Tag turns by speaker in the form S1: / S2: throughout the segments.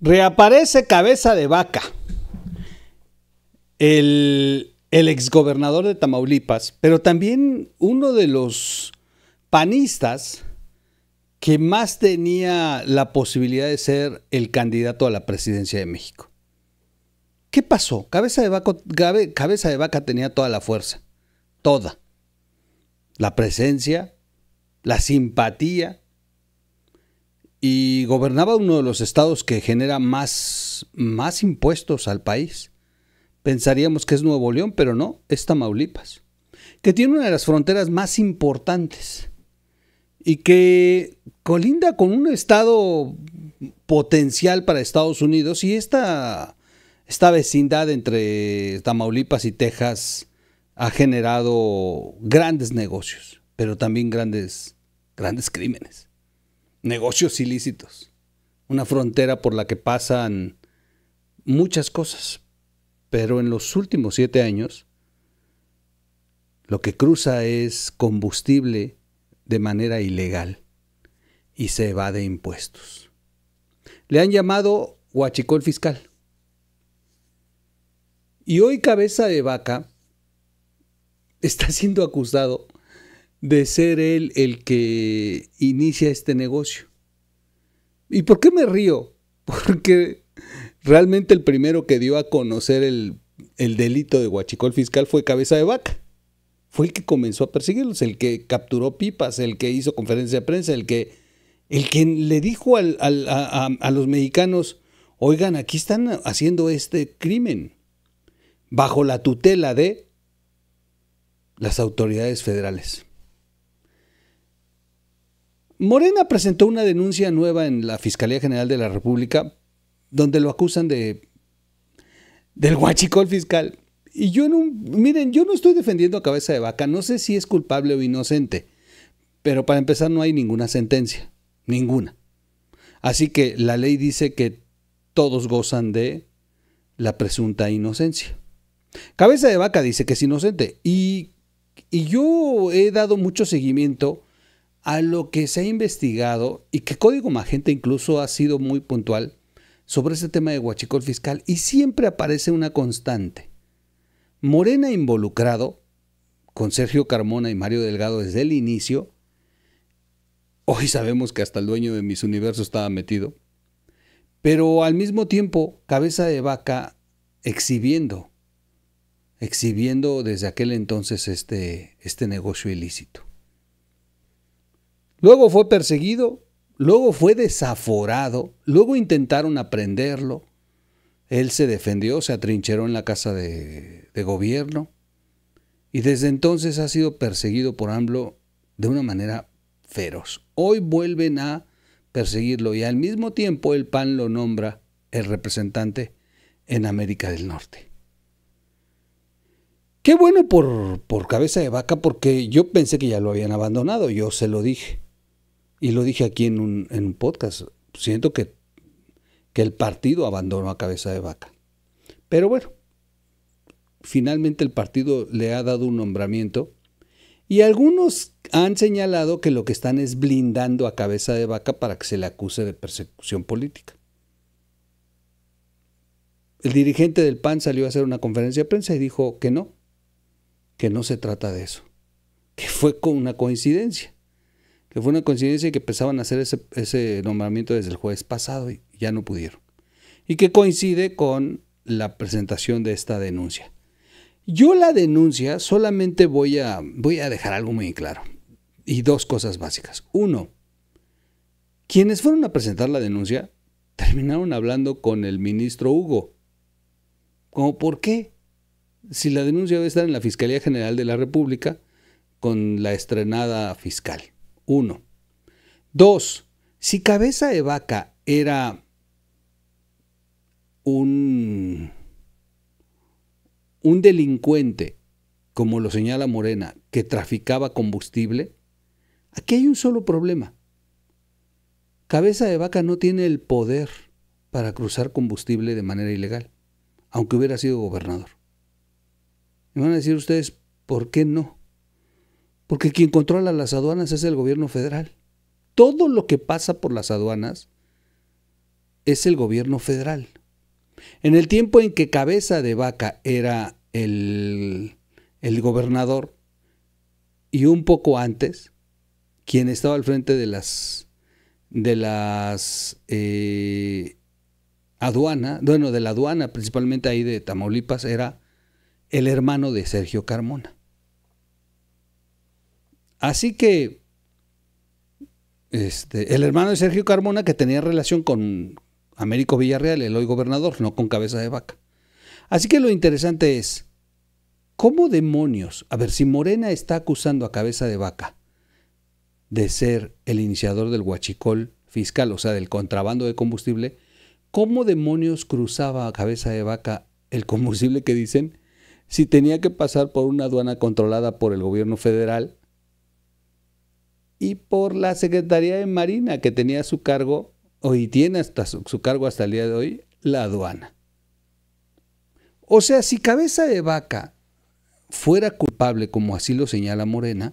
S1: Reaparece Cabeza de Vaca, el exgobernador de Tamaulipas, pero también uno de los panistas que más tenía la posibilidad de ser el candidato a la presidencia de México. ¿Qué pasó? Cabeza de Vaca tenía toda la fuerza, toda. La presencia, la simpatía, y gobernaba uno de los estados que genera más impuestos al país. Pensaríamos que es Nuevo León, pero no, es Tamaulipas, que tiene una de las fronteras más importantes y que colinda con un estado potencial para Estados Unidos, y esta vecindad entre Tamaulipas y Texas ha generado grandes negocios, pero también grandes crímenes, negocios ilícitos, una frontera por la que pasan muchas cosas. Pero en los últimos 7 años, lo que cruza es combustible de manera ilegal y se evade impuestos. Le han llamado huachicol fiscal. Y hoy Cabeza de Vaca está siendo acusado de ser él el que inicia este negocio. ¿Y por qué me río? Porque realmente el primero que dio a conocer el delito de huachicol fiscal fue Cabeza de Vaca. Fue el que comenzó a perseguirlos, el que capturó pipas, el que hizo conferencia de prensa, el que le dijo a los mexicanos: oigan, aquí están haciendo este crimen bajo la tutela de las autoridades federales. Morena presentó una denuncia nueva en la Fiscalía General de la República donde lo acusan del huachicol fiscal. Y miren, yo no estoy defendiendo a Cabeza de Vaca, no sé si es culpable o inocente, pero para empezar no hay ninguna sentencia, ninguna. Así que la ley dice que todos gozan de la presunta inocencia. Cabeza de Vaca dice que es inocente y yo he dado mucho seguimiento a lo que se ha investigado y que Código Magenta incluso ha sido muy puntual sobre ese tema de huachicol fiscal, y siempre aparece una constante. Morena involucrado con Sergio Carmona y Mario Delgado desde el inicio. Hoy sabemos que hasta el dueño de Miss Universo estaba metido. Pero al mismo tiempo, Cabeza de Vaca exhibiendo desde aquel entonces este negocio ilícito. Luego fue perseguido, luego fue desaforado, luego intentaron aprenderlo. Él se defendió, se atrincheró en la casa de gobierno y desde entonces ha sido perseguido por AMLO de una manera feroz. Hoy vuelven a perseguirlo y al mismo tiempo el PAN lo nombra el representante en América del Norte. Qué bueno por Cabeza de Vaca, porque yo pensé que ya lo habían abandonado, yo se lo dije. Y lo dije aquí en un podcast. Siento que el partido abandonó a Cabeza de Vaca. Pero bueno, finalmente el partido le ha dado un nombramiento y algunos han señalado que lo que están es blindando a Cabeza de Vaca para que se le acuse de persecución política. El dirigente del PAN salió a hacer una conferencia de prensa y dijo que no se trata de eso, que fue con una coincidencia. Que fue una coincidencia y que empezaban a hacer ese nombramiento desde el jueves pasado y ya no pudieron. Y que coincide con la presentación de esta denuncia. Yo la denuncia solamente voy a dejar algo muy claro. Y 2 cosas básicas. 1, quienes fueron a presentar la denuncia terminaron hablando con el ministro Hugo. ¿Cómo por qué? Si la denuncia debe estar en la Fiscalía General de la República con la estrenada fiscal. 1. 2. Si Cabeza de Vaca era un delincuente, como lo señala Morena, que traficaba combustible, aquí hay un solo problema. Cabeza de Vaca no tiene el poder para cruzar combustible de manera ilegal, aunque hubiera sido gobernador. Me van a decir ustedes, ¿por qué no? Porque quien controla las aduanas es el gobierno federal. Todo lo que pasa por las aduanas es el gobierno federal. En el tiempo en que Cabeza de Vaca era el gobernador, y un poco antes, quien estaba al frente de las aduanas, bueno, de la aduana, principalmente ahí de Tamaulipas, era el hermano de Sergio Carmona. Así que el hermano de Sergio Carmona, que tenía relación con Américo Villarreal, el hoy gobernador, no con Cabeza de Vaca. Así que lo interesante es, ¿cómo demonios? A ver, si Morena está acusando a Cabeza de Vaca de ser el iniciador del huachicol fiscal, o sea, del contrabando de combustible, ¿cómo demonios cruzaba a Cabeza de Vaca el combustible que dicen si tenía que pasar por una aduana controlada por el gobierno federal y por la Secretaría de Marina, que tenía a su cargo, y tiene hasta su cargo hasta el día de hoy, la aduana? O sea, si Cabeza de Vaca fuera culpable, como así lo señala Morena,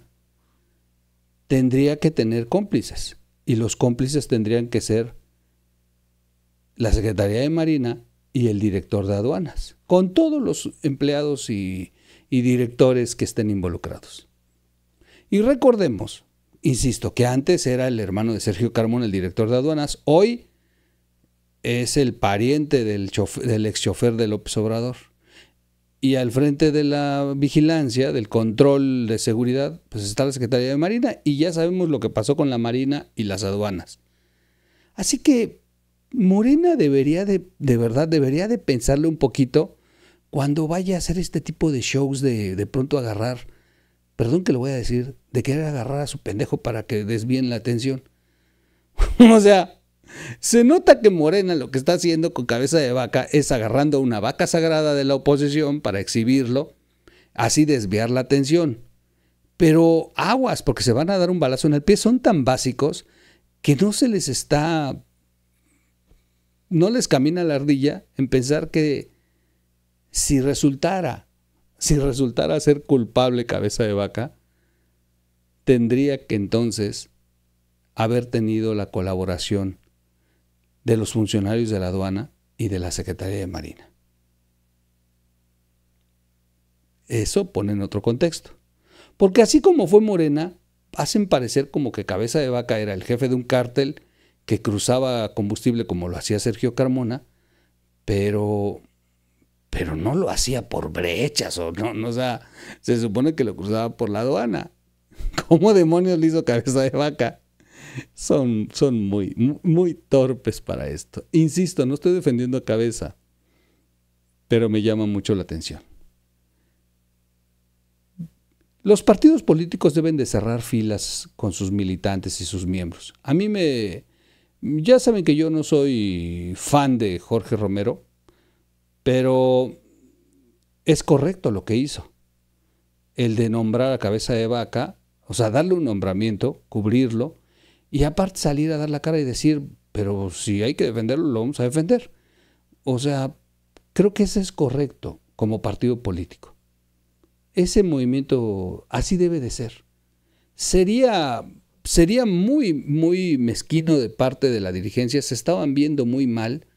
S1: tendría que tener cómplices, y los cómplices tendrían que ser la Secretaría de Marina y el director de aduanas, con todos los empleados y directores que estén involucrados. Y recordemos, insisto, que antes era el hermano de Sergio Carmona, el director de aduanas, hoy es el pariente del ex chofer de López Obrador. Y al frente de la vigilancia, del control de seguridad, pues está la Secretaría de Marina, y ya sabemos lo que pasó con la Marina y las aduanas. Así que Morena debería de verdad, debería de pensarle un poquito cuando vaya a hacer este tipo de shows de pronto agarrar, perdón que lo voy a decir, de querer agarrar a su pendejo para que desvíen la atención. O sea, se nota que Morena lo que está haciendo con Cabeza de Vaca es agarrando una vaca sagrada de la oposición para exhibirlo, así desviar la atención. Pero aguas, porque se van a dar un balazo en el pie. Son tan básicos que no les camina la ardilla en pensar que si resultara ser culpable Cabeza de Vaca, tendría que entonces haber tenido la colaboración de los funcionarios de la aduana y de la Secretaría de Marina. Eso pone en otro contexto. Porque así como fue Morena, hacen parecer como que Cabeza de Vaca era el jefe de un cártel que cruzaba combustible como lo hacía Sergio Carmona, pero no lo hacía por brechas, o sea, se supone que lo cruzaba por la aduana. ¿Cómo demonios le hizo Cabeza de Vaca? Son muy, muy torpes para esto. Insisto, no estoy defendiendo a Cabeza, pero me llama mucho la atención. Los partidos políticos deben de cerrar filas con sus militantes y sus miembros. Ya saben que yo no soy fan de Jorge Romero, pero es correcto lo que hizo. El de nombrar a Cabeza de Vaca, o sea, darle un nombramiento, cubrirlo, y aparte salir a dar la cara y decir, pero si hay que defenderlo, lo vamos a defender. O sea, creo que ese es correcto como partido político. Ese movimiento así debe de ser. Sería muy, muy mezquino de parte de la dirigencia. Se estaban viendo muy mal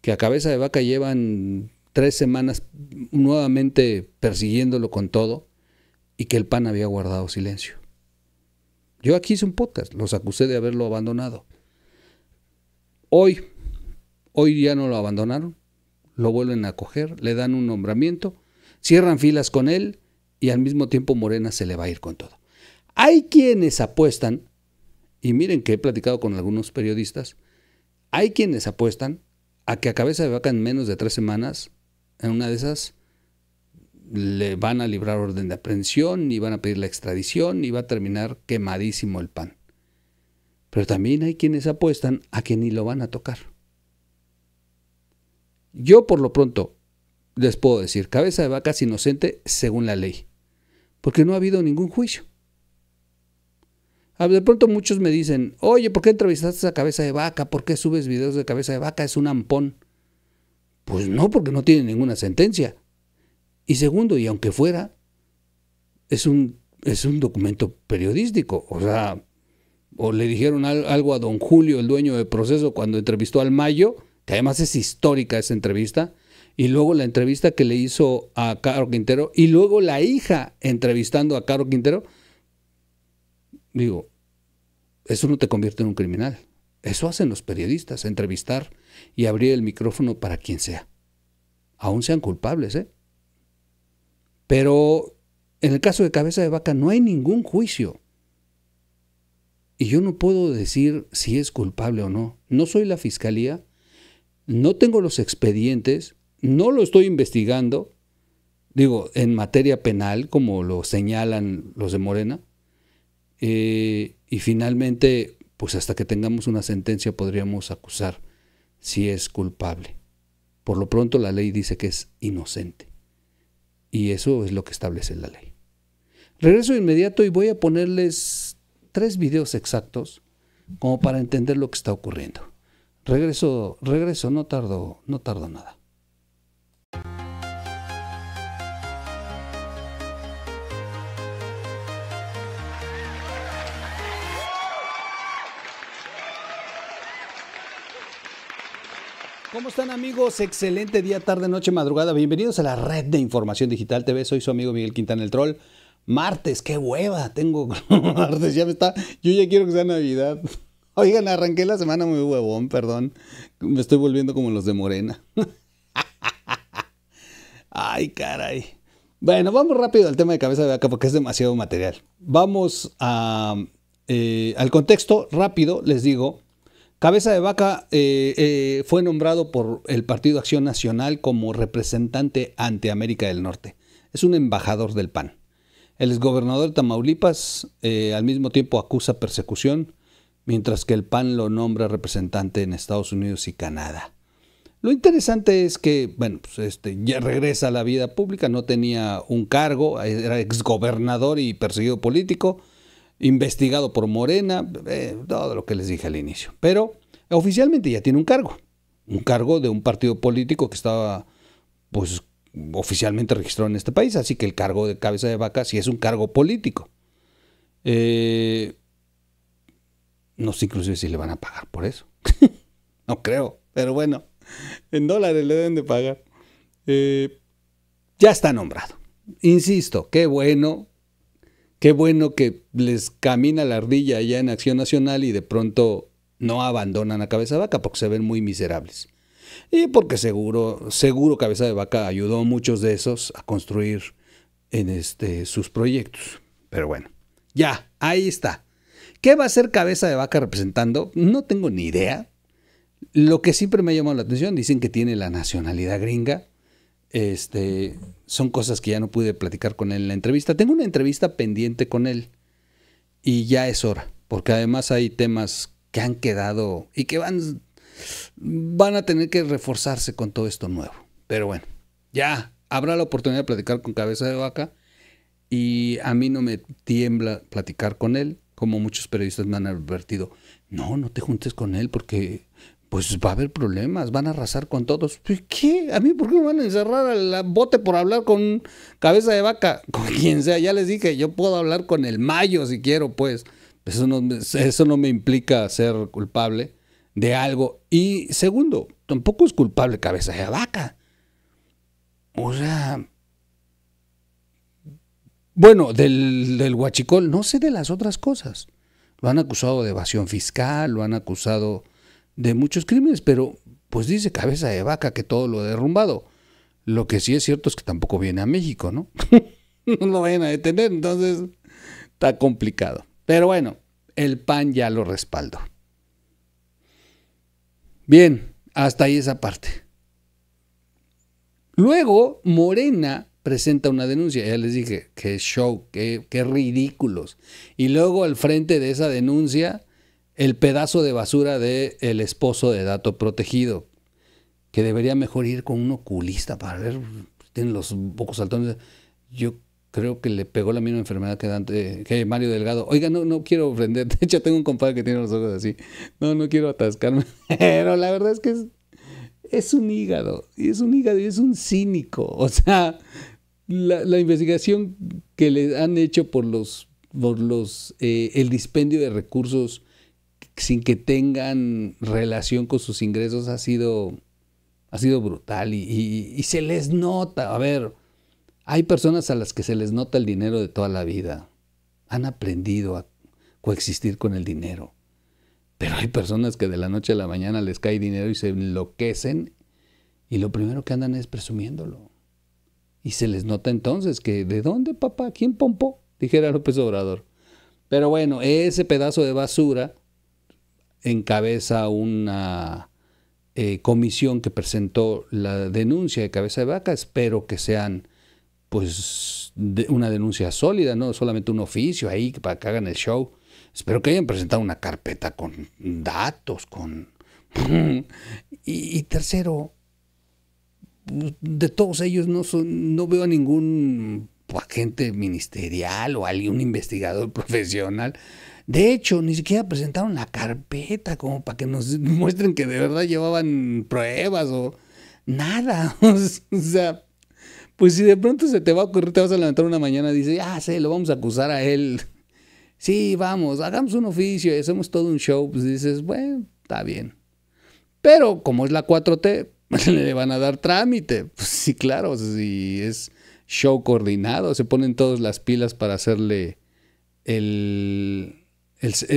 S1: que a Cabeza de Vaca llevan 3 semanas nuevamente persiguiéndolo con todo y que el PAN había guardado silencio. Yo aquí hice un podcast, los acusé de haberlo abandonado. Hoy ya no lo abandonaron, lo vuelven a coger, le dan un nombramiento, cierran filas con él y al mismo tiempo Morena se le va a ir con todo. Hay quienes apuestan, y miren que he platicado con algunos periodistas, hay quienes apuestan a que a Cabeza de Vaca en menos de 3 semanas, en una de esas, le van a librar orden de aprehensión y van a pedir la extradición y va a terminar quemadísimo el PAN. Pero también hay quienes apuestan a que ni lo van a tocar. Yo por lo pronto les puedo decir, Cabeza de Vaca es inocente según la ley, porque no ha habido ningún juicio. De pronto muchos me dicen, oye, ¿por qué entrevistaste a Cabeza de Vaca? ¿Por qué subes videos de Cabeza de Vaca? Es un ampón. Pues no, porque no tiene ninguna sentencia. Y segundo, y aunque fuera, es un documento periodístico. O sea, o le dijeron algo a don Julio, el dueño de Proceso, cuando entrevistó al Mayo, que además es histórica esa entrevista, y luego la entrevista que le hizo a Caro Quintero, y luego la hija entrevistando a Caro Quintero, digo, eso no te convierte en un criminal. Eso hacen los periodistas, entrevistar y abrir el micrófono para quien sea. Aún sean culpables, ¿eh? Pero en el caso de Cabeza de Vaca no hay ningún juicio. Y yo no puedo decir si es culpable o no. No soy la fiscalía, no tengo los expedientes, no lo estoy investigando, digo, en materia penal, como lo señalan los de Morena. Y finalmente, pues hasta que tengamos una sentencia podríamos acusar si es culpable. Por lo pronto la ley dice que es inocente. Y eso es lo que establece la ley. Regreso de inmediato y voy a ponerles 3 videos exactos como para entender lo que está ocurriendo. Regreso, no tardo nada. ¿Cómo están, amigos? Excelente día, tarde, noche, madrugada. Bienvenidos a la red de Información Digital TV. Soy su amigo Miguel Quintana, el Troll. Martes, qué hueva tengo. Martes, yo ya quiero que sea Navidad. Oigan, arranqué la semana muy huevón, perdón. Me estoy volviendo como los de Morena. Ay, caray. Bueno, vamos rápido al tema de Cabeza de Vaca porque es demasiado material. Vamos al contexto rápido, les digo. Cabeza de Vaca fue nombrado por el Partido Acción Nacional como representante ante América del Norte. Es un embajador del PAN. El exgobernador de Tamaulipas al mismo tiempo acusa persecución, mientras que el PAN lo nombra representante en Estados Unidos y Canadá. Lo interesante es que, bueno, pues ya regresa a la vida pública, no tenía un cargo, era exgobernador y perseguido político, investigado por Morena, todo lo que les dije al inicio. Pero oficialmente ya tiene un cargo de un partido político que estaba, pues, oficialmente registrado en este país, así que el cargo de Cabeza de Vaca sí es un cargo político. No sé inclusive si le van a pagar por eso. No creo, pero bueno, en dólares le deben de pagar. Ya está nombrado. Insisto, qué bueno que les camina la ardilla allá en Acción Nacional y de pronto no abandonan a Cabeza de Vaca porque se ven muy miserables. Y porque seguro Cabeza de Vaca ayudó a muchos de esos a construir sus proyectos. Pero bueno, ya, ahí está. ¿Qué va a hacer Cabeza de Vaca representando? No tengo ni idea. Lo que siempre me ha llamado la atención, dicen que tiene la nacionalidad gringa. Son cosas que ya no pude platicar con él en la entrevista. Tengo una entrevista pendiente con él y ya es hora, porque además hay temas que han quedado y que van a tener que reforzarse con todo esto nuevo. Pero bueno, ya habrá la oportunidad de platicar con Cabeza de Vaca y a mí no me tiembla platicar con él, como muchos periodistas me han advertido. No te juntes con él porque pues va a haber problemas, van a arrasar con todos. ¿Qué? ¿A mí por qué me van a encerrar al bote por hablar con Cabeza de Vaca? Con quien sea, ya les dije, yo puedo hablar con el Mayo si quiero, pues. Eso no me implica ser culpable de algo. Y segundo, tampoco es culpable Cabeza de Vaca. O sea, bueno, del huachicol, no sé de las otras cosas. Lo han acusado de evasión fiscal, lo han acusado de muchos crímenes, pero pues dice Cabeza de Vaca que todo lo derrumbado. Lo que sí es cierto es que tampoco viene a México, ¿no? No lo vayan a detener, entonces está complicado. Pero bueno, el PAN ya lo respaldó. Bien, hasta ahí esa parte. Luego, Morena presenta una denuncia. Ya les dije, qué show, qué ridículos. Y luego al frente de esa denuncia, el pedazo de basura del esposo de dato protegido, que debería mejor ir con un oculista para ver, tienen los ojos saltones. Yo creo que le pegó la misma enfermedad que Mario Delgado. Oiga, no quiero ofender, de hecho tengo un compadre que tiene los ojos así. No quiero atascarme, pero la verdad es que es un hígado, y es un cínico. O sea, la investigación que le han hecho por el dispendio de recursos sin que tengan relación con sus ingresos ha sido brutal y se les nota. A ver, hay personas a las que se les nota el dinero de toda la vida. Han aprendido a coexistir con el dinero. Pero hay personas que de la noche a la mañana les cae dinero y se enloquecen y lo primero que andan es presumiéndolo. Y se les nota entonces que ¿de dónde, papá? ¿Quién pompó? Dijera López Obrador. Pero bueno, ese pedazo de basura encabeza una comisión que presentó la denuncia de Cabeza de Vaca. Espero que sean pues una denuncia sólida, no solamente un oficio ahí para que hagan el show. Espero que hayan presentado una carpeta con datos, y tercero, de todos ellos no veo a ningún agente ministerial o algún investigador profesional. De hecho, ni siquiera presentaron la carpeta como para que nos muestren que de verdad llevaban pruebas o nada. O sea, pues si de pronto se te va a ocurrir, te vas a levantar una mañana y dices, sí, lo vamos a acusar a él. Sí, vamos, hagamos un oficio y hacemos todo un show. Pues dices, bueno, está bien. Pero como es la 4T, le van a dar trámite. Pues sí, claro, si es show coordinado, se ponen todas las pilas para hacerle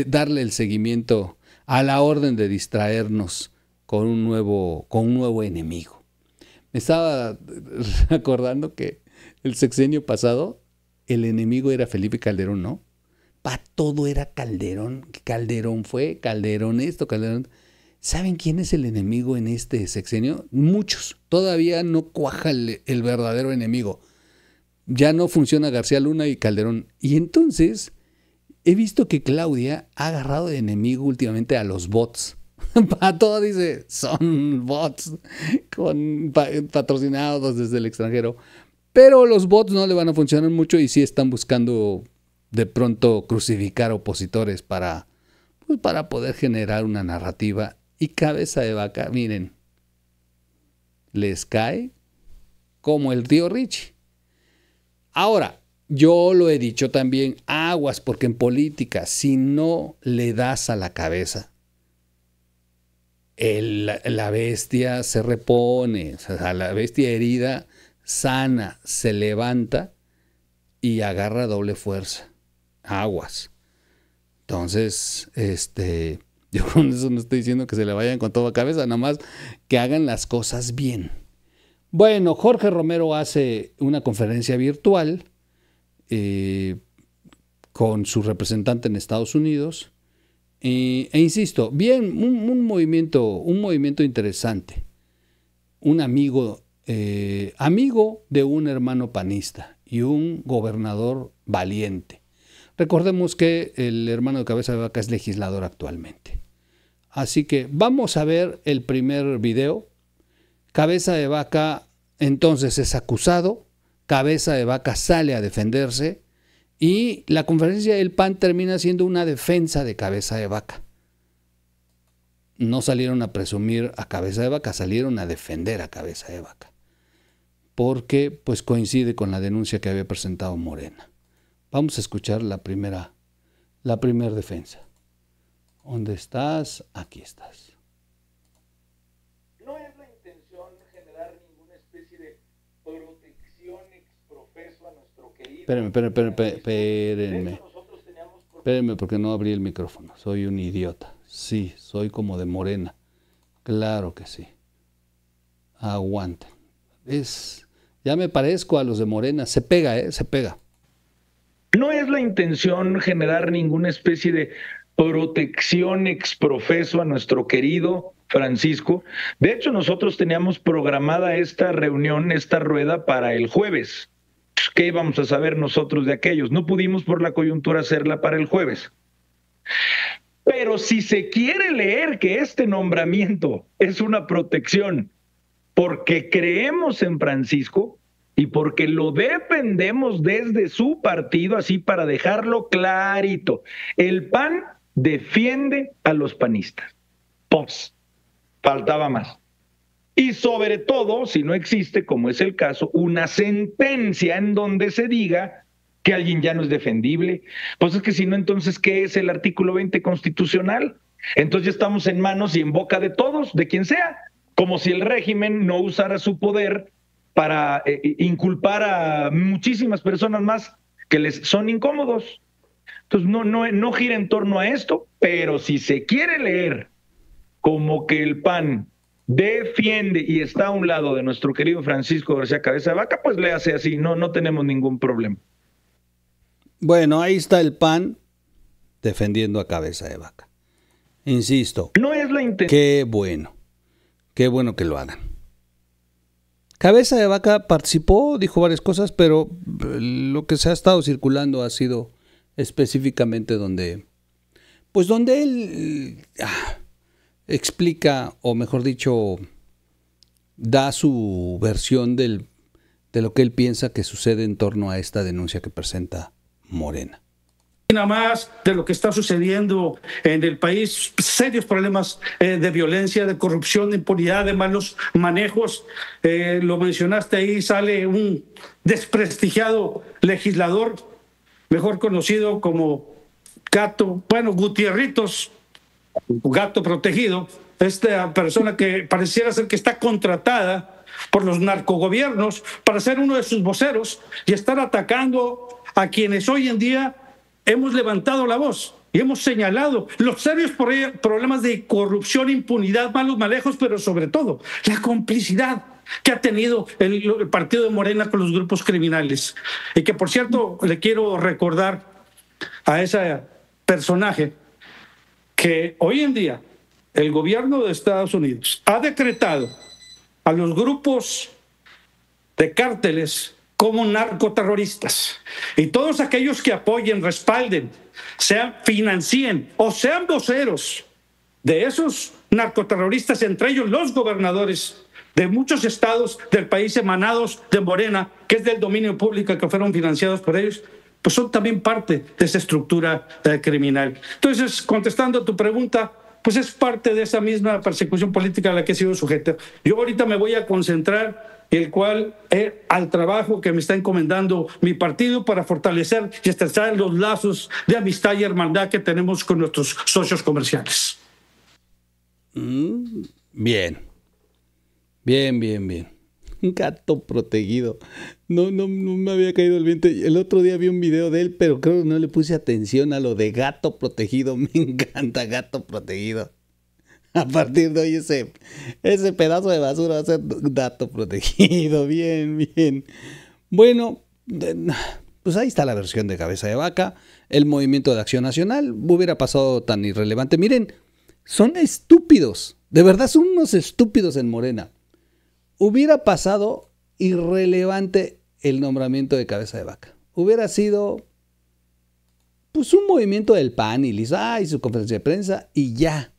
S1: darle el seguimiento a la orden de distraernos con un nuevo enemigo. Me estaba acordando que el sexenio pasado el enemigo era Felipe Calderón, ¿no? Para todo era Calderón. Calderón fue, Calderón esto, Calderón. ¿Saben quién es el enemigo en este sexenio? Muchos. Todavía no cuaja el verdadero enemigo. Ya no funciona García Luna y Calderón. Y entonces he visto que Claudia ha agarrado de enemigo últimamente a los bots. Para todo dice, son bots patrocinados desde el extranjero. Pero los bots no le van a funcionar mucho y sí están buscando de pronto crucificar opositores para poder generar una narrativa. Y Cabeza de Vaca, miren, les cae como el tío Richie. Ahora, yo lo he dicho también, aguas, porque en política, si no le das a la cabeza, la bestia se repone, o sea, la bestia herida sana, se levanta y agarra doble fuerza. Aguas. Entonces, yo con eso no estoy diciendo que se le vayan con toda cabeza, nada más que hagan las cosas bien. Bueno, Jorge Romero hace una conferencia virtual con su representante en Estados Unidos e insisto, bien, un movimiento interesante. Un amigo de un hermano panista y un gobernador valiente. Recordemos que el hermano de Cabeza de Vaca es legislador actualmente. Así que vamos a ver el primer video. Cabeza de Vaca entonces es acusado. Cabeza de Vaca sale a defenderse. Y la conferencia del PAN termina siendo una defensa de Cabeza de Vaca. No salieron a presumir a Cabeza de Vaca, salieron a defender a Cabeza de Vaca. Porque pues coincide con la denuncia que había presentado Morena. Vamos a escuchar la primera defensa. ¿Dónde estás? Aquí estás.
S2: No es la intención generar ninguna especie de protección exprofeso a nuestro querido.
S1: Espérenme porque no abrí el micrófono. Soy un idiota. Sí, soy como de Morena. Claro que sí. Aguanten. Ya me parezco a los de Morena. Se pega, se pega.
S2: No es la intención generar ninguna especie de protección exprofeso a nuestro querido Francisco. De hecho, nosotros teníamos programada esta reunión, esta rueda para el jueves. ¿Qué íbamos a saber nosotros de aquellos? No pudimos por la coyuntura hacerla para el jueves. Pero si se quiere leer que este nombramiento es una protección porque creemos en Francisco y porque lo defendemos desde su partido, así para dejarlo clarito, el PAN defiende a los panistas. Pues, faltaba más. Y sobre todo, si no existe, como es el caso, una sentencia en donde se diga que alguien ya no es defendible. Pues es que si no, entonces, ¿qué es el artículo 20 constitucional? Entonces ya estamos en manos y en boca de todos, de quien sea, como si el régimen no usara su poder para inculpar a muchísimas personas más que les son incómodos. Entonces no gira en torno a esto, pero si se quiere leer como que el PAN defiende y está a un lado de nuestro querido Francisco García Cabeza de Vaca, pues le hace así, no tenemos ningún problema.
S1: Bueno, ahí está el PAN defendiendo a Cabeza de Vaca. Insisto,
S2: no es la intención.
S1: Qué bueno que lo hagan. Cabeza de Vaca participó, dijo varias cosas, pero lo que se ha estado circulando ha sido específicamente donde él explica, o mejor dicho, da su versión de lo que él piensa que sucede en torno a esta denuncia que presenta Morena.
S3: Nada más de lo que está sucediendo en el país, serios problemas de violencia, de corrupción, de impunidad, de malos manejos. Lo mencionaste ahí, sale un desprestigiado legislador, mejor conocido como Gutierritos, gato protegido, esta persona que pareciera ser que está contratada por los narcogobiernos para ser uno de sus voceros y estar atacando a quienes hoy en día hemos levantado la voz y hemos señalado los serios problemas de corrupción, impunidad, malos manejos, pero sobre todo la complicidad que ha tenido el partido de Morena con los grupos criminales. Y que, por cierto, le quiero recordar a ese personaje que hoy en día el gobierno de Estados Unidos ha decretado a los grupos de cárteles como narcoterroristas. Y todos aquellos que apoyen, respalden, financien o sean voceros de esos narcoterroristas, entre ellos los gobernadores de muchos estados del país emanados de Morena, que es del dominio público, que fueron financiados por ellos, pues son también parte de esa estructura criminal. Entonces, contestando a tu pregunta, pues es parte de esa misma persecución política a la que he sido sujeto. Yo ahorita me voy a concentrar al trabajo que me está encomendando mi partido para fortalecer y estrechar los lazos de amistad y hermandad que tenemos con nuestros socios comerciales.
S1: Bien. Un gato protegido. No me había caído el 20. El otro día vi un video de él, pero creo que no le puse atención a lo de gato protegido. Me encanta gato protegido. A partir de hoy ese pedazo de basura va a ser gato protegido. Bien. Bueno, pues ahí está la versión de Cabeza de Vaca. El Movimiento de Acción Nacional hubiera pasado tan irrelevante. Miren, son estúpidos. De verdad son unos estúpidos en Morena. Hubiera pasado irrelevante el nombramiento de Cabeza de Vaca. Hubiera sido pues un movimiento del PAN y listo, y su conferencia de prensa y ya.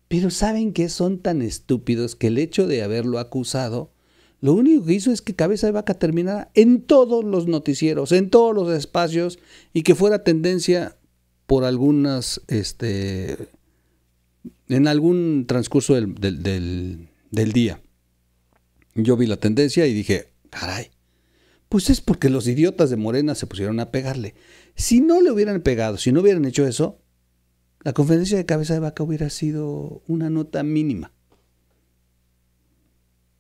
S1: Pero ¿saben qué? Son tan estúpidos que el hecho de haberlo acusado, lo único que hizo es que Cabeza de Vaca terminara en todos los noticieros, en todos los espacios, y que fuera tendencia por algunas, en algún transcurso del día. Yo vi la tendencia y dije, caray, pues es porque los idiotas de Morena se pusieron a pegarle. Si no le hubieran pegado, si no hubieran hecho eso, la conferencia de Cabeza de Vaca hubiera sido una nota mínima.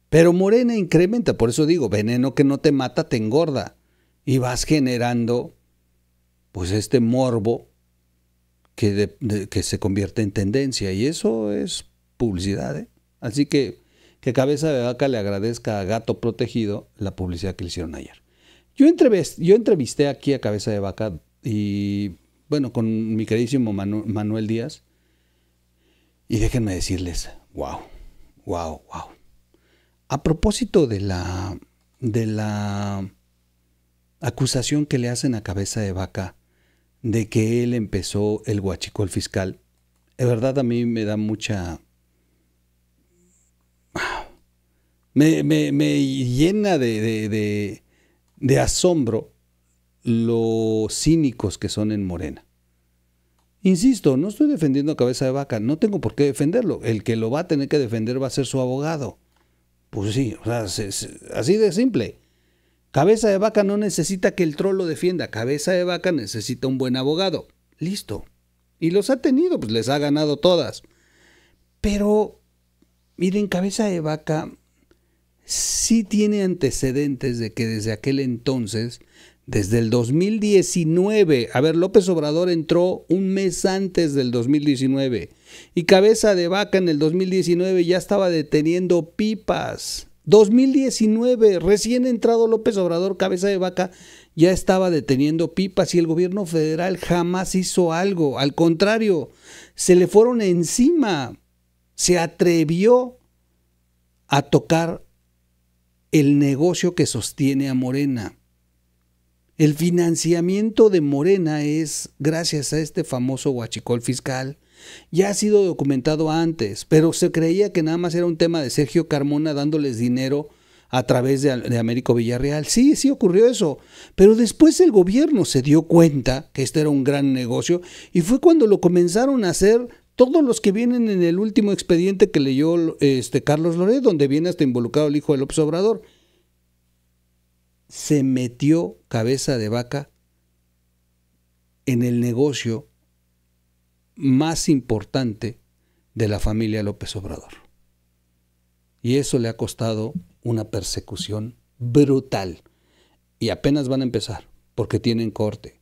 S1: Pero Morena incrementa, por eso digo, veneno que no te mata te engorda. Y vas generando pues este morbo que se convierte en tendencia. Y eso es publicidad, ¿eh? Así que Cabeza de Vaca le agradezca a Gato Protegido la publicidad que le hicieron ayer. Yo entrevisté aquí a Cabeza de Vaca y bueno, con mi queridísimo Manuel Díaz. Y déjenme decirles, wow. A propósito de la acusación que le hacen a Cabeza de Vaca de que él empezó el huachicol fiscal, de verdad a mí me da mucha... Me llena de asombro lo cínicos que son en Morena. Insisto, no estoy defendiendo a Cabeza de Vaca, no tengo por qué defenderlo. El que lo va a tener que defender va a ser su abogado. Pues sí, o sea, así de simple. Cabeza de Vaca no necesita que el troll lo defienda. Cabeza de Vaca necesita un buen abogado. Listo. Y los ha tenido, pues les ha ganado todas. Pero, miren, Cabeza de Vaca sí tiene antecedentes de que desde aquel entonces, desde el 2019, a ver, López Obrador entró un mes antes del 2019 y Cabeza de Vaca en el 2019 ya estaba deteniendo pipas. 2019, recién entrado López Obrador, Cabeza de Vaca ya estaba deteniendo pipas y el gobierno federal jamás hizo algo. Al contrario, se le fueron encima. Se atrevió a tocar el negocio que sostiene a Morena. El financiamiento de Morena es gracias a este famoso huachicol fiscal. Ya ha sido documentado antes, pero se creía que nada más era un tema de Sergio Carmona dándoles dinero a través de Américo Villarreal. Sí, sí ocurrió eso, pero después el gobierno se dio cuenta que este era un gran negocio y fue cuando lo comenzaron a hacer todos los que vienen en el último expediente que leyó Carlos Loret, donde viene hasta involucrado el hijo de López Obrador. Se metió Cabeza de Vaca en el negocio más importante de la familia López Obrador. Y eso le ha costado una persecución brutal. Y apenas van a empezar, porque tienen corte.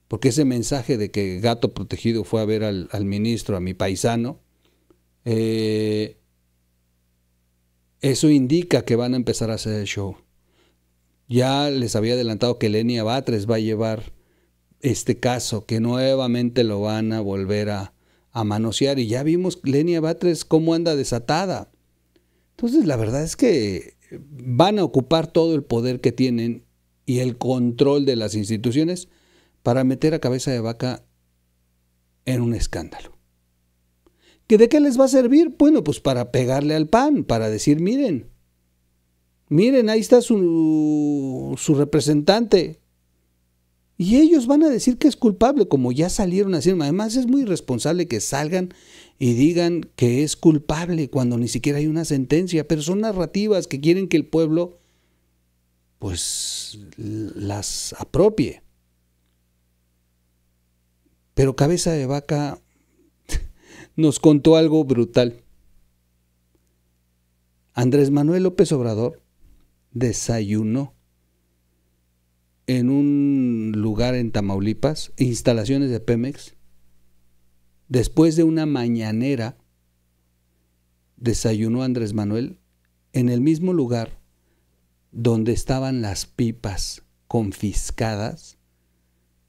S1: Porque ese mensaje de que Gato Protegido fue a ver al ministro, a mi paisano, eso indica que van a empezar a hacer el show. Ya les había adelantado que Lenia Batres va a llevar este caso, que nuevamente lo van a volver a manosear. Y ya vimos Lenia Batres cómo anda desatada. Entonces la verdad es que van a ocupar todo el poder que tienen y el control de las instituciones para meter a Cabeza de Vaca en un escándalo. ¿De qué les va a servir? Bueno, pues para pegarle al PAN, para decir, miren, ahí está su representante. Y ellos van a decir que es culpable, como ya salieron a decir. Además es muy irresponsable que salgan y digan que es culpable cuando ni siquiera hay una sentencia, pero son narrativas que quieren que el pueblo pues las apropie. Pero Cabeza de Vaca nos contó algo brutal. Andrés Manuel López Obrador desayunó en un lugar en Tamaulipas, instalaciones de Pemex. Después de una mañanera, desayunó Andrés Manuel en el mismo lugar donde estaban las pipas confiscadas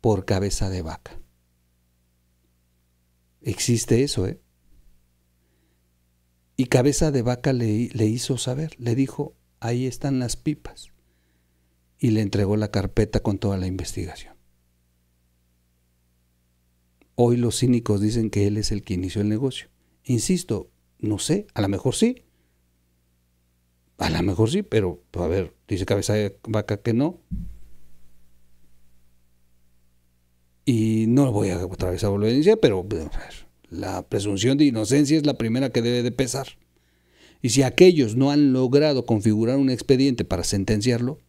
S1: por Cabeza de Vaca. Existe eso, ¿eh? Y Cabeza de Vaca le hizo saber, le dijo, ahí están las pipas. Y le entregó la carpeta con toda la investigación. Hoy los cínicos dicen que él es el que inició el negocio. Insisto, no sé, a lo mejor sí. A lo mejor sí, pero a ver, dice Cabeza de Vaca que no. Y no lo voy a otra vez a volver a iniciar, pero la presunción de inocencia es la primera que debe de pesar. Y si aquellos no han logrado configurar un expediente para sentenciarlo,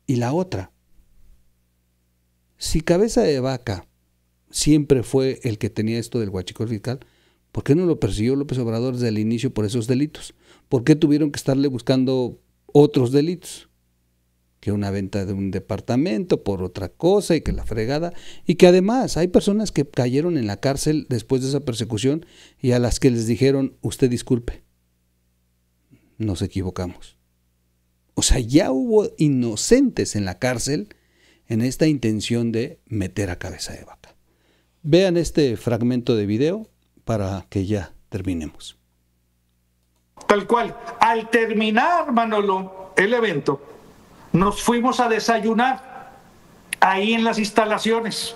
S1: y la otra, si Cabeza de Vaca siempre fue el que tenía esto del huachicol fiscal, ¿por qué no lo persiguió López Obrador desde el inicio por esos delitos? ¿Por qué tuvieron que estarle buscando otros delitos? Que una venta de un departamento por otra cosa y que la fregada. Y que además hay personas que cayeron en la cárcel después de esa persecución y a las que les dijeron, usted disculpe, nos equivocamos. O sea, ya hubo inocentes en la cárcel en esta intención de meter a Cabeza de Vaca. Vean este fragmento de video para que ya terminemos.
S3: Tal cual. Al terminar, Manolo, el evento, nos fuimos a desayunar ahí en las instalaciones.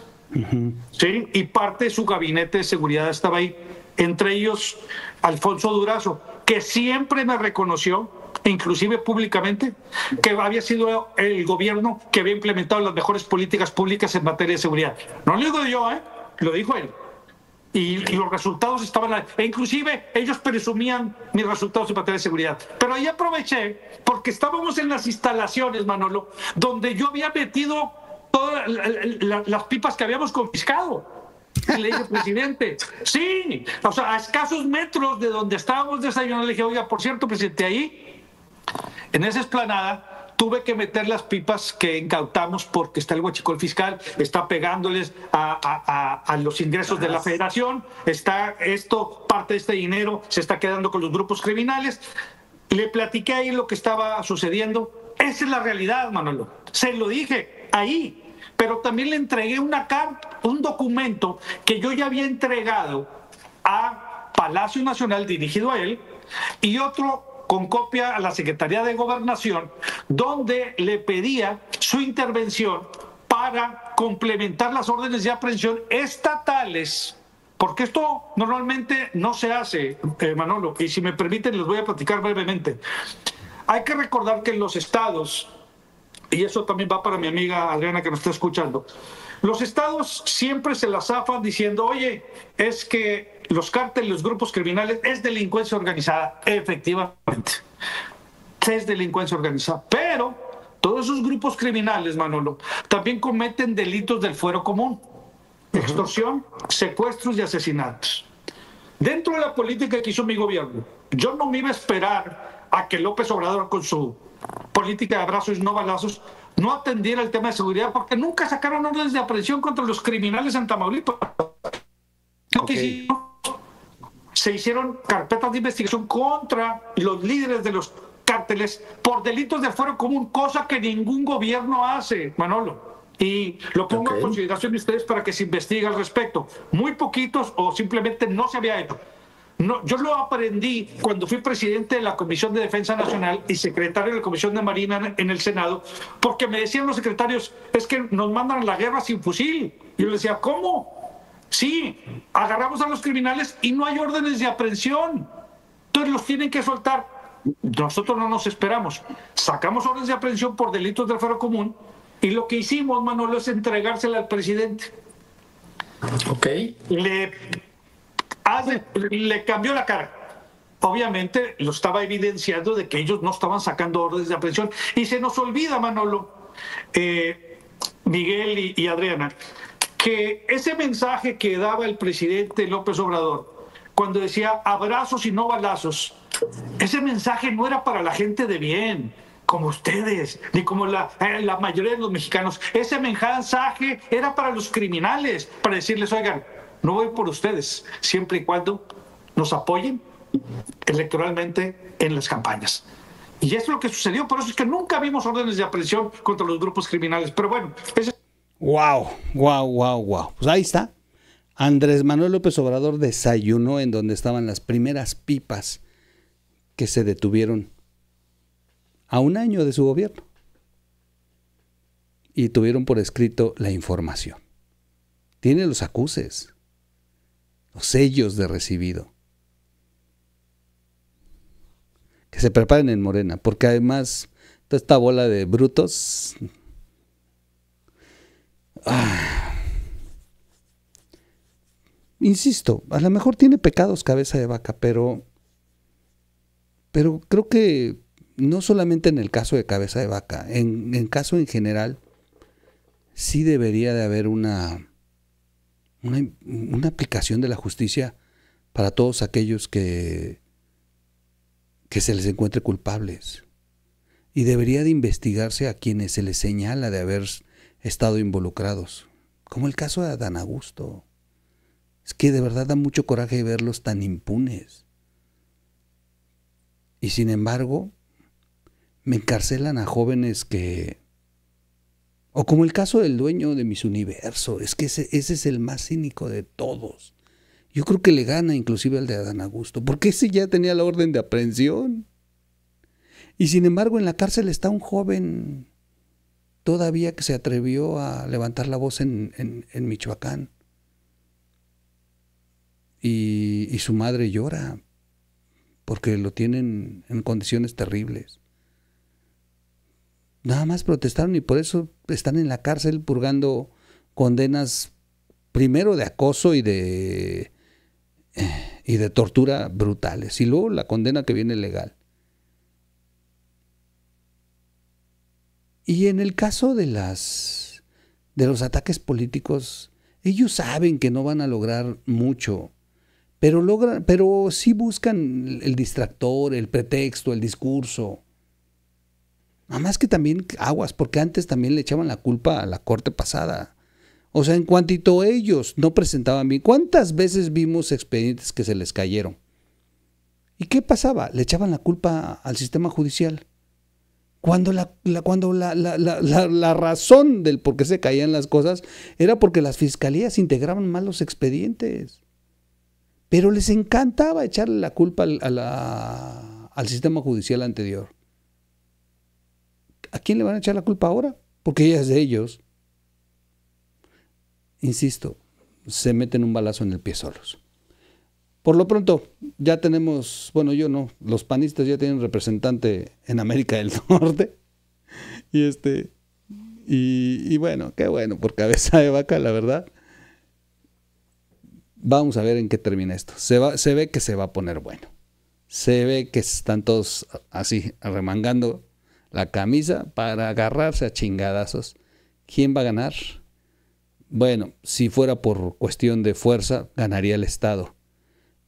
S3: ¿Sí? Y parte de su gabinete de seguridad estaba ahí. Entre ellos, Alfonso Durazo, que siempre me reconoció, inclusive públicamente, que había sido el gobierno que había implementado las mejores políticas públicas en materia de seguridad. No lo digo yo, lo dijo él. Y los resultados estaban ahí. E inclusive ellos presumían mis resultados en materia de seguridad. Pero ahí aproveché, porque estábamos en las instalaciones, Manolo, donde yo había metido todas las pipas que habíamos confiscado. Y le dije, presidente, sí, o sea, a escasos metros de donde estábamos desayunando, le dije, oiga, por cierto, presidente, ahí, en esa explanada, tuve que meter las pipas que incautamos porque está el huachicol fiscal, está pegándoles a los ingresos de la federación, parte de este dinero se está quedando con los grupos criminales. Le platiqué ahí lo que estaba sucediendo. Esa es la realidad, Manolo. Se lo dije ahí. Pero también le entregué una carta, un documento que yo ya había entregado a Palacio Nacional dirigido a él y otro con copia a la Secretaría de Gobernación, donde le pedía su intervención para complementar las órdenes de aprehensión estatales, porque esto normalmente no se hace, Manolo, y si me permiten les voy a platicar brevemente. Hay que recordar que en los estados, y eso también va para mi amiga Adriana que nos está escuchando, los estados siempre se la zafan diciendo, oye, es que los cárteles, los grupos criminales, es delincuencia organizada. Efectivamente, es delincuencia organizada. Pero todos esos grupos criminales, Manolo, también cometen delitos del fuero común. Extorsión, secuestros y asesinatos. Dentro de la política que hizo mi gobierno, yo no me iba a esperar a que López Obrador con su política de abrazos y no balazos no atendiera el tema de seguridad, porque nunca sacaron órdenes de aprehensión contra los criminales en Tamaulipas. Okay. Se hicieron carpetas de investigación contra los líderes de los cárteles por delitos de fuero común, cosa que ningún gobierno hace, Manolo. Y lo pongo a consideración de ustedes para que se investigue al respecto. Muy poquitos o simplemente no se había hecho. No, yo lo aprendí cuando fui presidente de la Comisión de Defensa Nacional y secretario de la Comisión de Marina en el Senado, porque me decían los secretarios, es que nos mandan a la guerra sin fusil. Y yo les decía, ¿cómo? Sí, agarramos a los criminales y no hay órdenes de aprehensión. Entonces los tienen que soltar. Nosotros no nos esperamos. Sacamos órdenes de aprehensión por delitos del fuero común y lo que hicimos, Manolo, es entregársela al presidente.
S4: Ok.
S3: Le cambió la cara. Obviamente lo estaba evidenciando de que ellos no estaban sacando órdenes de aprehensión. Y se nos olvida, Manolo, Miguel y Adriana, que ese mensaje que daba el presidente López Obrador, cuando decía abrazos y no balazos, ese mensaje no era para la gente de bien, como ustedes, ni como la mayoría de los mexicanos. Ese mensaje era para los criminales, para decirles, oigan, no voy por ustedes, siempre y cuando nos apoyen electoralmente en las campañas. Y eso es lo que sucedió, por eso es que nunca vimos órdenes de aprehensión contra los grupos criminales. Pero bueno,
S1: Wow. Pues ahí está. Andrés Manuel López Obrador desayunó en donde estaban las primeras pipas que se detuvieron a un año de su gobierno. Y tuvieron por escrito la información. Tiene los acuses, los sellos de recibido. Que se preparen en Morena, porque además toda esta bola de brutos... Insisto, a lo mejor tiene pecados cabeza de vaca, pero creo que no solamente en el caso de cabeza de vaca, en caso en general, sí debería de haber una aplicación de la justicia para todos aquellos que se les encuentre culpables. Y debería de investigarse a quienes se les señala de haber estado involucrados, como el caso de Adán Augusto. Es que de verdad da mucho coraje verlos tan impunes. Y sin embargo, me encarcelan a jóvenes que... O como el caso del dueño de Miss Universo, es que ese es el más cínico de todos. Yo creo que le gana inclusive al de Adán Augusto, porque ese ya tenía la orden de aprehensión. Y sin embargo en la cárcel está un joven todavía que se atrevió a levantar la voz en Michoacán. Y su madre llora porque lo tienen en condiciones terribles. Nada más protestaron y por eso están en la cárcel purgando condenas primero de acoso y de tortura brutales y luego la condena que viene legal. Y en el caso de de los ataques políticos, ellos saben que no van a lograr mucho, pero sí buscan el distractor, el pretexto, el discurso. Nada más que también aguas, porque antes también le echaban la culpa a la corte pasada. O sea, en cuantito ellos no presentaban bien, ¿cuántas veces vimos expedientes que se les cayeron? ¿Y qué pasaba? Le echaban la culpa al sistema judicial. Cuando la razón del por qué se caían las cosas era porque las fiscalías integraban mal los expedientes. Pero les encantaba echarle la culpa al sistema judicial anterior. ¿A quién le van a echar la culpa ahora? Porque ella es de ellos. Insisto, se meten un balazo en el pie solos. Por lo pronto, ya tenemos, bueno, yo no, los panistas ya tienen representante en América del Norte. Y bueno, qué bueno, por Cabeza de Vaca, la verdad. Vamos a ver en qué termina esto. Se ve que se va a poner bueno. Se ve que están todos así, arremangando la camisa para agarrarse a chingadazos. ¿Quién va a ganar? Bueno, si fuera por cuestión de fuerza, ganaría el Estado.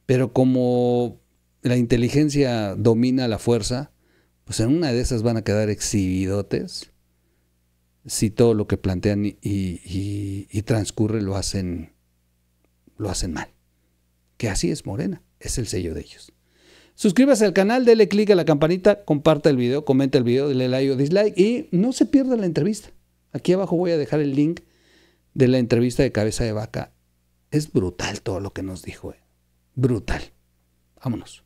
S1: Pero como la inteligencia domina la fuerza, pues en una de esas van a quedar exhibidotes si todo lo que plantean y transcurre lo hacen mal. Que así es Morena, es el sello de ellos. Suscríbase al canal, dele click a la campanita, comparta el video, comenta el video, dele like o dislike y no se pierda la entrevista. Aquí abajo voy a dejar el link de la entrevista de Cabeza de Vaca. Es brutal todo lo que nos dijo. Brutal. Vámonos.